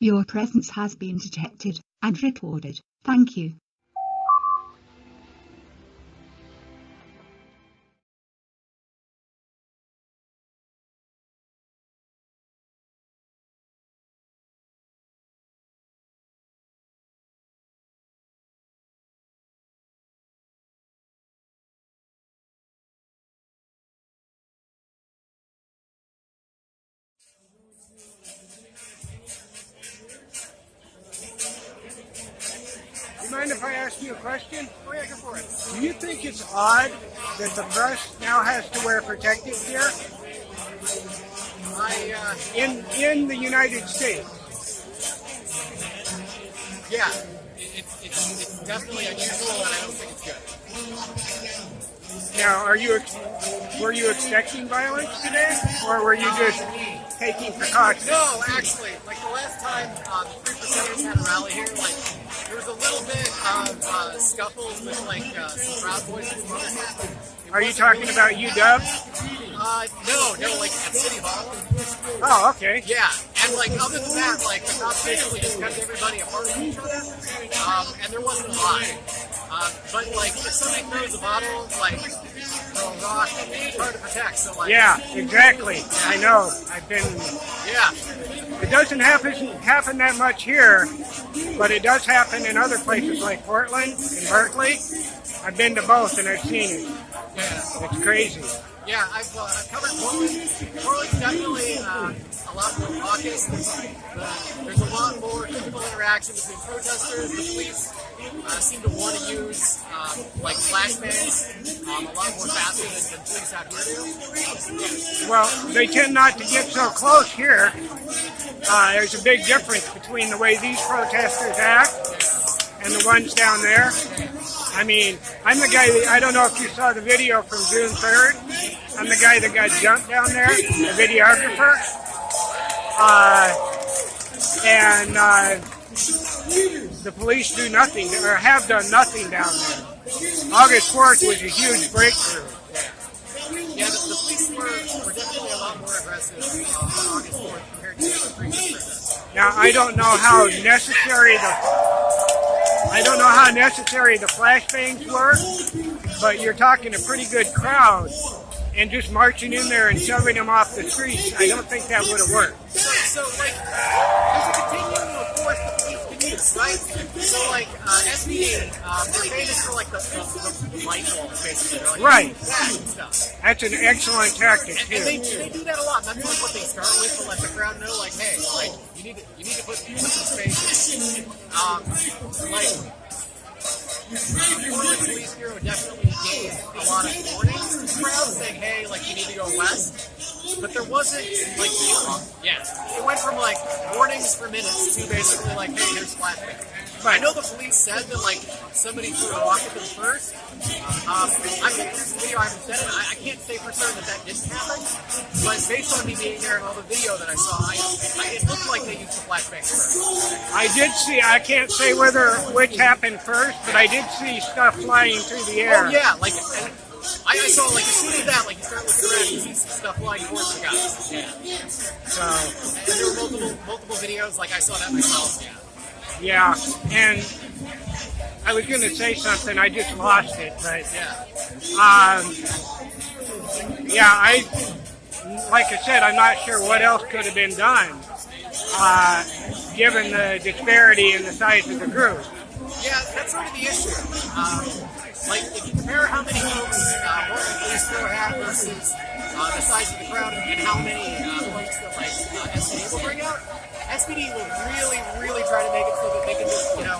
Your presence has been detected and recorded. Thank you. Do you mind if I ask you a question? Oh yeah, go for it. Do you think it's odd that the press now has to wear protective gear in the United States? Yeah, it's definitely unusual, and I don't think it's good. Now, were you expecting violence today, or were you just taking precautions? No, actually, like the last time the 3%ers had a rally here, like there was a little bit of scuffles with like some Proud Boys and some other kids. Are you talking about UW? No, like at City Hall. Oh, okay. Yeah, and like other than that, like the cops basically just kept everybody apart from each other, and there wasn't a lot. But like if somebody throws a bottle, like throw a rock, it's hard to protect. So like Yeah, exactly. I know. I've been. yeah, It doesn't happen that much here, but it does happen in other places like Portland and Berkeley. I've been to both and I've seen it. yeah. It's crazy. Yeah, I've covered Portland. Portland's definitely a lot more raucous. There's a lot more physical interaction between protesters. The police seem to want to use like flashbangs a lot more faster than police out here do. Well, they tend not to get so close here. There's a big difference between the way these protesters act and the ones down there. I mean, I'm the guy that, I don't know if you saw the video from June 3rd. I'm the guy that got jumped down there, the videographer. And the police do nothing, or have done nothing down there. August 4th was a huge breakthrough. Yeah, the police were definitely a lot more aggressive on August 4th compared to the previous protests. Now, I don't know how necessary the flashbangs were, but you're talking a pretty good crowd, and just marching in there and shoving them off the streets, I don't think that would have worked. So like, there's a continuum of force that police can use, right? So like, SPD, they're famous for like the light bulbs, basically. They're like, Right. that and stuff. That's an excellent tactic, And too. they do that a lot. That's like what they start with to let the crowd know, like, hey, like you need to put some space. Like. The Portland Police Bureau definitely gave a lot of warnings to the crowd, saying, hey, like, you need to go west. But there wasn't, like, it went from, like, warnings for minutes to basically, like, hey, here's flashbang. I know the police said that, like, somebody threw a rock at them first. I think there's a video, I haven't said it, I can't say for certain that didn't happen, but based on me being there and all the video that I saw, it looked like they used the flashbang first. I did see, I can't say which happened first, but I did see stuff flying through the air. Oh, yeah, like, and I saw, like, as soon as that, like, you start looking around, you see stuff flying towards the guys. Yeah. So, And there were multiple videos, like, I saw that myself, yeah. yeah, and I was going to say something, I just lost it, but like I said, I'm not sure what else could have been done, given the disparity in the size of the group. Yeah, that's sort of the issue. Like, if you compare how many folks Portland Police Bureau had versus the size of the crowd and how many folks that, like, SPD will bring out, SPD will really try to make it so that they can just, you know,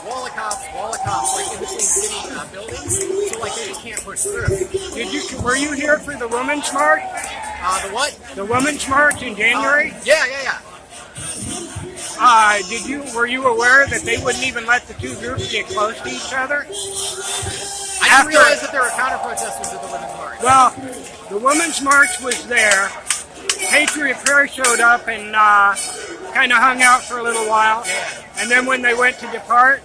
wall of cops, like in between city buildings, so like they just can't push through. Were you here for the Women's March? The what? The Women's March in January? Yeah. Were you aware that they wouldn't even let the two groups get close to each other? I didn't realize that there were counter-protesters at the Women's March. Well, the Women's March was there. Patriot Prayer showed up and kind of hung out for a little while. Yeah. And then when they went to depart,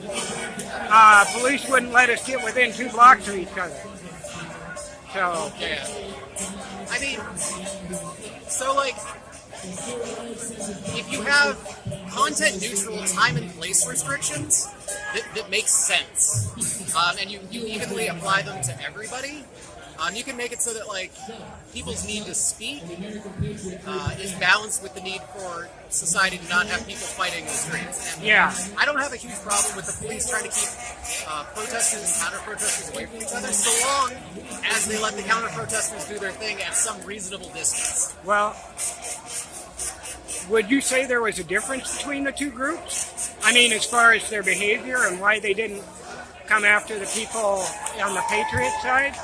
police wouldn't let us get within 2 blocks of each other. So, yeah. I mean, so like, if you have content neutral time and place restrictions that makes sense, and you evenly apply them to everybody, you can make it so that like people's need to speak is balanced with the need for society to not have people fighting in the streets. And Yeah. I don't have a huge problem with the police trying to keep protesters and counter-protesters away from each other, so long as they let the counter-protesters do their thing at some reasonable distance. Well, would you say there was a difference between the two groups? I mean, as far as their behavior and why they didn't come after the people on the Patriot side?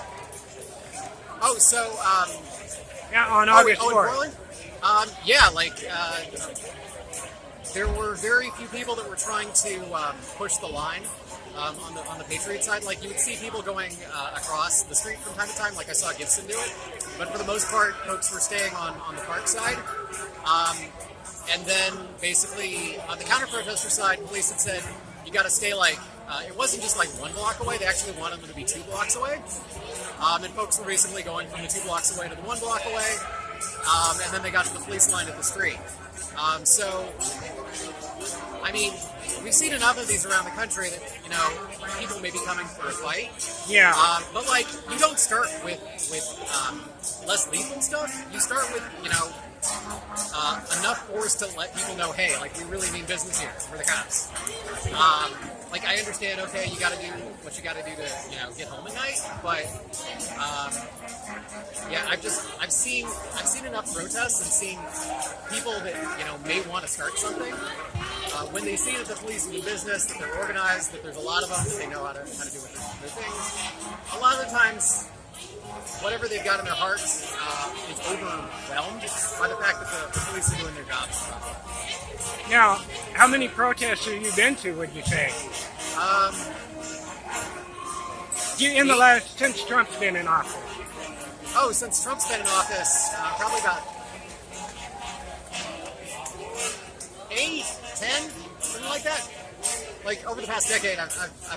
Oh, so Yeah, on August in 4th. Portland? Yeah, like there were very few people that were trying to push the line on the Patriot side. Like you would see people going across the street from time to time. Like I saw Gibson do it, but for the most part, folks were staying on the park side. And then basically on the counter-protester side, police had said you got to stay like it wasn't just like 1 block away. They actually wanted them to be 2 blocks away. And folks were basically going from the 2 blocks away to the 1 block away. And then they got to the police line at the street. So, I mean, we've seen enough of these around the country that, you know, people may be coming for a fight. Yeah. But, like, you don't start with less lethal stuff. You start with, you know, enough force to let people know, hey, like, we really mean business here. We're the cops. Like, I understand, okay, you got to do what you got to do to, you know, get home at night, but, yeah, I've seen enough protests and seen people that, you know, may want to start something. When they see that the police mean business, that they're organized, that there's a lot of them, that they know how to do their things, a lot of the times, whatever they've got in their hearts is overwhelmed by the fact that the police are doing their jobs. Now, how many protests have you been to, would you say? In the last, since Trump's been in office? Oh, since Trump's been in office, probably about 8, 10, something like that. Like, over the past decade, I've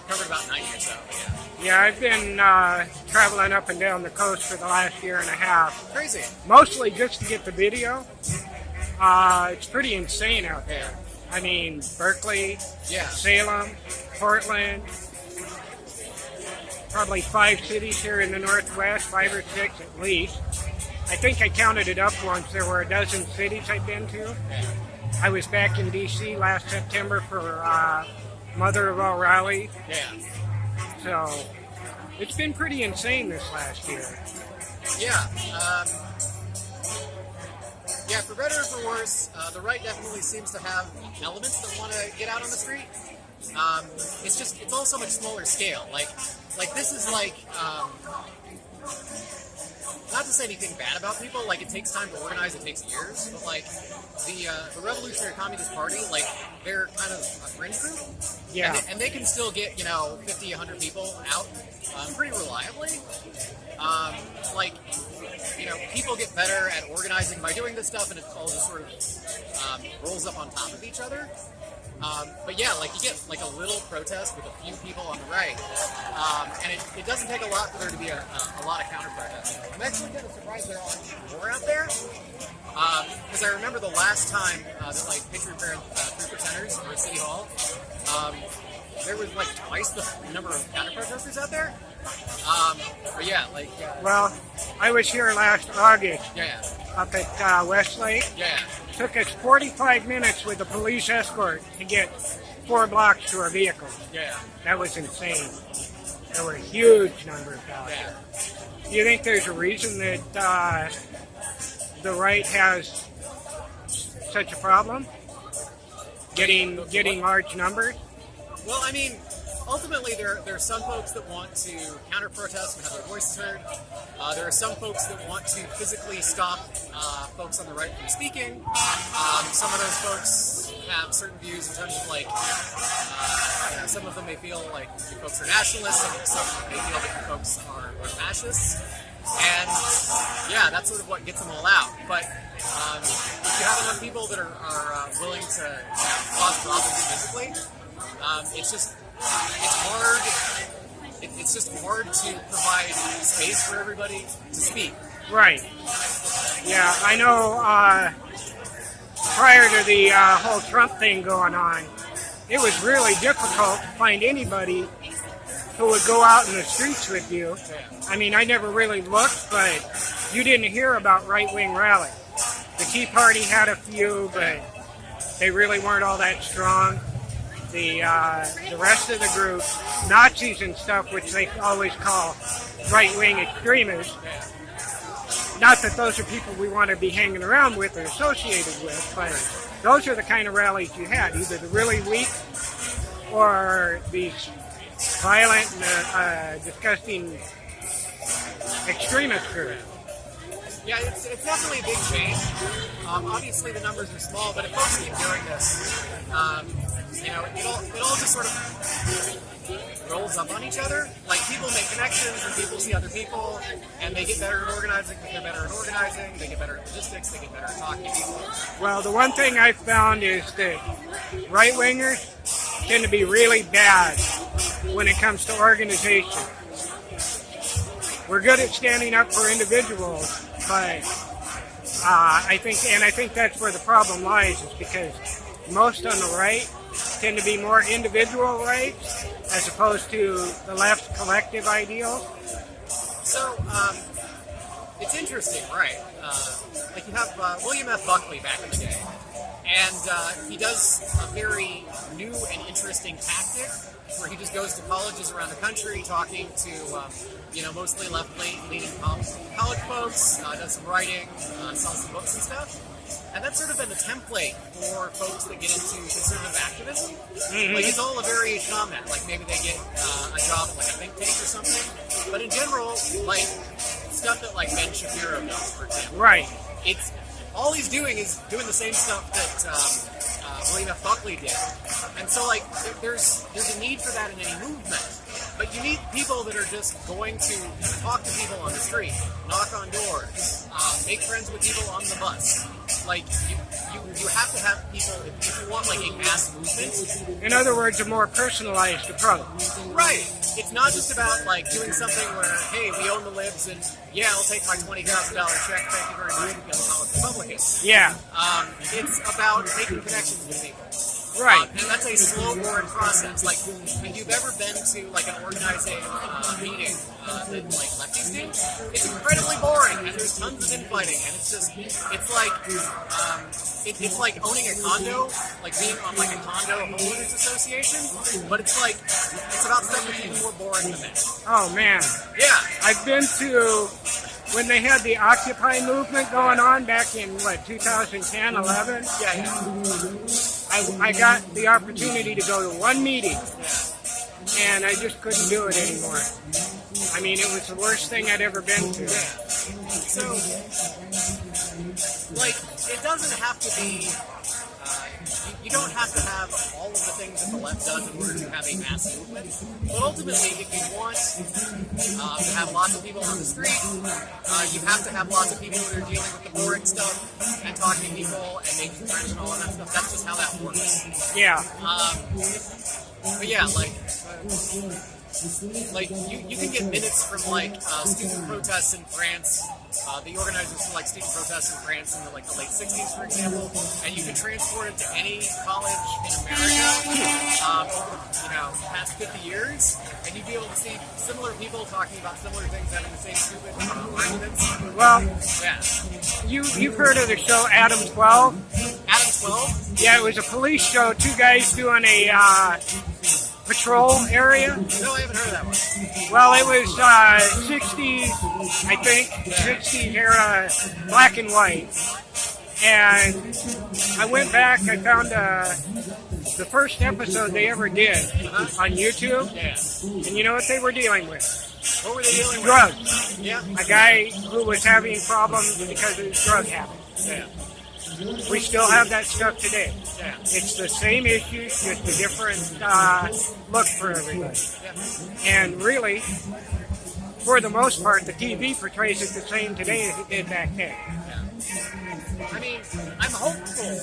covered about 90 or so, yeah. Yeah, I've been traveling up and down the coast for the last year and a half. Crazy. Mostly just to get the video. It's pretty insane out there. I mean, Berkeley, Yeah. Salem, Portland, probably 5 cities here in the Northwest, 5 or 6 at least. I think I counted it up once. There were a dozen cities I've been to. I was back in D.C. last September for Mother of All Rally. Yeah. So it's been pretty insane this last year. Yeah. Yeah, for better or for worse, the right definitely seems to have elements that want to get out on the street. It's all so much smaller scale. Like this is like, not to say anything bad about people, like it takes time to organize, it takes years, but like the Revolutionary Communist Party, like they're kind of a fringe group. Yeah. And they can still get, 50, 100 people out pretty reliably. Like, people get better at organizing by doing this stuff, and it all just sort of rolls up on top of each other. But yeah, like you get like a little protest with a few people on the right, and it doesn't take a lot for there to be a lot of counter-protests. I'm actually kind of surprised there aren't more out there, because I remember the last time that like Patriot Presenters were at City Hall, there was like twice the number of counter-protesters out there. But yeah, like... Well, I was here last August yeah. up at Westlake. Yeah. Took us 45 minutes with a police escort to get 4 blocks to our vehicle. Yeah. That was insane. There were huge numbers out Yeah. there. Do you think there's a reason that the right has such a problem? Getting large numbers? Well, I mean, ultimately, there are some folks that want to counter-protest and have their voices heard. There are some folks that want to physically stop folks on the right from speaking. Some of those folks have certain views in terms of, like, some of them may feel like you folks are nationalists, and some may feel that you folks are fascists. And, yeah, that's sort of what gets them all out. But if you have enough people that are willing to cause problems physically, it's hard. It's just hard to provide space for everybody to speak. Right. Yeah, I know prior to the whole Trump thing going on, it was really difficult to find anybody who would go out in the streets with you. I mean, I never really looked, but you didn't hear about right-wing rallies. The Tea Party had a few, but they really weren't all that strong. The rest of the group, Nazis and stuff, which they always call right-wing extremists, not that those are people we want to be hanging around with or associated with, but those are the kind of rallies you had, either the really weak or these violent, disgusting extremist groups. Yeah, it's definitely a big change. Obviously, the numbers are small, but if folks keep doing this, it all just sort of rolls up on each other. Like, people make connections, and people see other people, and they get better at organizing because they're better at organizing, they get better at logistics, they get better at talking to people. Well, the one thing I've found is that right-wingers tend to be really bad when it comes to organization. We're good at standing up for individuals, but I think that's where the problem lies, is because most on the right tend to be more individual rights as opposed to the left's collective ideal. So, it's interesting, right? Like, you have William F. Buckley back in the day, and he does a very new and interesting tactic where he just goes to colleges around the country talking to, mostly left-leaning college folks, does some writing, sells some books and stuff. And that's sort of been the template for folks that get into conservative activism. Mm-hmm. Like, it's all a variation on that. Like, maybe they get a job at, like, a think tank or something. But in general, like, stuff that, like, Ben Shapiro does, for example. Right. It's all he's doing is doing the same stuff that William F. Buckley did. And so, like, there's a need for that in any movement. But you need people that are just going to talk to people on the street, knock on doors, make friends with people on the bus. Like, you have to have people, if you want, like, a mass movement. In other words, a more personalized approach. Right. It's not just about, like, doing something where, hey, we own the libs, and yeah, I'll take my $20,000 check, thank you very much, because I'm a Republican. Yeah. It's about making connections with people. Right. And that's a slow, boring process. Like, if you've ever been to, like, an organizing meeting that, like, lefties do, it's incredibly boring, and there's tons of infighting, and it's just, it's like, it's like owning a condo, like being on, like, a condo homeowners association, but it's like, it's about stuff that's even more boring than that. Oh, man. Yeah. I've been to, when they had the Occupy movement going on back in, 2010, 11? Yeah. I got the opportunity to go to one meeting, and I just couldn't do it anymore. I mean, it was the worst thing I'd ever been to. So, like, it doesn't have to be, you don't have to have all of the things that the left does in order to have a mass movement. But ultimately, if you want to have lots of people on the street, you have to have lots of people that are dealing with the boring stuff and talking to people and making friends and all of that stuff. That's just how that works. Yeah. But yeah, like you can get minutes from, like, student protests in France, the organizers for, like, student protests in France in the late 60s, for example, and you can transport it to any college in America over, past 50 years, and you'd be able to see similar people talking about similar things, having the same stupid arguments. Well, yeah. You've heard of the show Adam 12? Adam 12? Yeah, it was a police show, two guys doing a patrol area. No, I haven't heard of that one. Well, it was 60s, I think, 60s era, black and white. And I went back, I found the first episode they ever did on YouTube. Yeah. And you know what they were dealing with? What were they dealing with? Drugs. Yeah. A guy who was having problems because of his drug habit. Yeah. We still have that stuff today. Yeah. It's the same issues, just a different look for everybody. Yeah. And really, for the most part, the TV portrays it the same today as it did back then. Yeah. I mean, I'm hopeful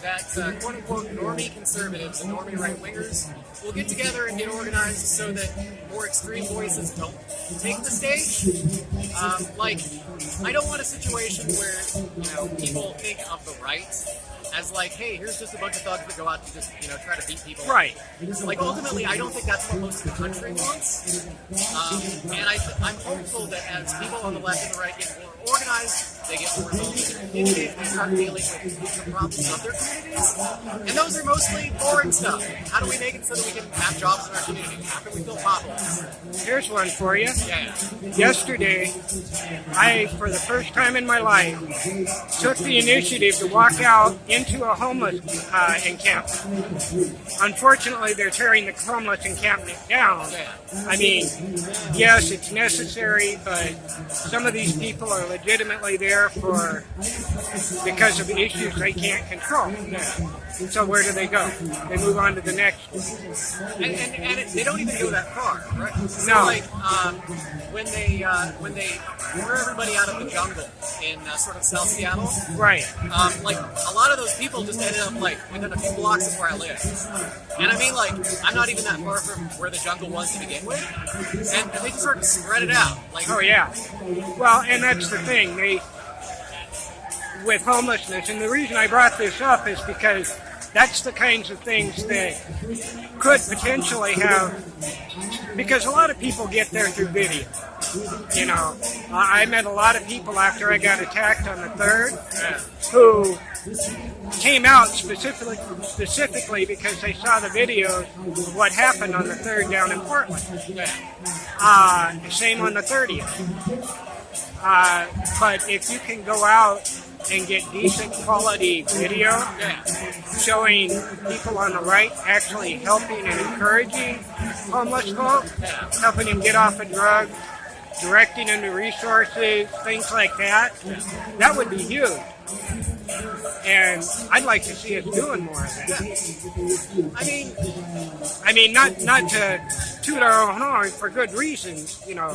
that quote-unquote normie conservatives and normie right-wingers will get together and get organized so that more extreme voices don't take the stage. Like, I don't want a situation where, you know, people think of the right as like, hey, here's just a bunch of thugs that go out to just, you know, try to beat people. Right. Like, ultimately, I don't think that's what most of the country wants. And I'm hopeful that as people on the left and the right get more organized, they get more involved in their communities, they start dealing with the problems of their communities. And those are mostly boring stuff. How do we make it so that we can have jobs in our community? How can we feel popular? Here's one for you. Yeah. Yesterday, I, for the first time in my life, took the initiative to walk out into a homeless encampment. Unfortunately, they're tearing the homeless encampment down. I mean, yes, it's necessary, but some of these people are legitimately there because of issues they can't control. So where do they go? They move on to the next one. And they don't even go that far, right? So No. like when they threw everybody out of the jungle in sort of South Seattle, Right. like a lot of those people just ended up like within a few blocks of where I live. And I mean, like, I'm not even that far from where the jungle was to begin with, and they just sort of spread it out. Like, Oh, yeah. Well, and that's the thing. With homelessness, and the reason I brought this up is because that's the kinds of things that could potentially have, because a lot of people get there through video. You know, I met a lot of people after I got attacked on the 3rd who came out specifically because they saw the videos of what happened on the 3rd down in Portland. Same on the 30th. But if you can go out and get decent quality video showing people on the right actually helping and encouraging homeless folk, helping them get off of drugs, directing them to resources, things like that, that would be huge. And I'd like to see us doing more of that. I mean, not to toot our own horn for good reasons, you know,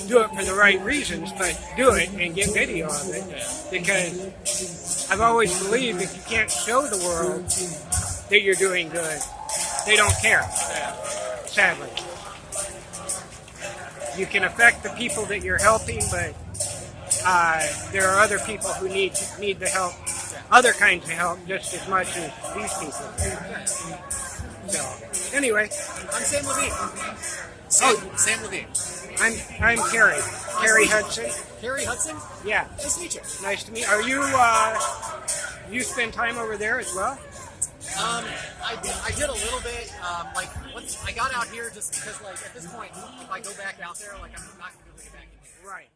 do it for the right reasons, but do it and get video of it. Because I've always believed if you can't show the world that you're doing good, they don't care. Sadly. You can affect the people that you're helping, but there are other people who need the help, other kinds of help, just as much as these people. So, anyway. I'm Sam Levine. Sam Levine. I'm Carrie. Carrie Hudson. Carrie Hudson? Yeah. Nice to meet you. Nice to meet you. Are you, you spend time over there as well? I did a little bit, like, once I got out here just because, like, at this point, if I go back out there, like, I'm not going to be able to get back in here. Right.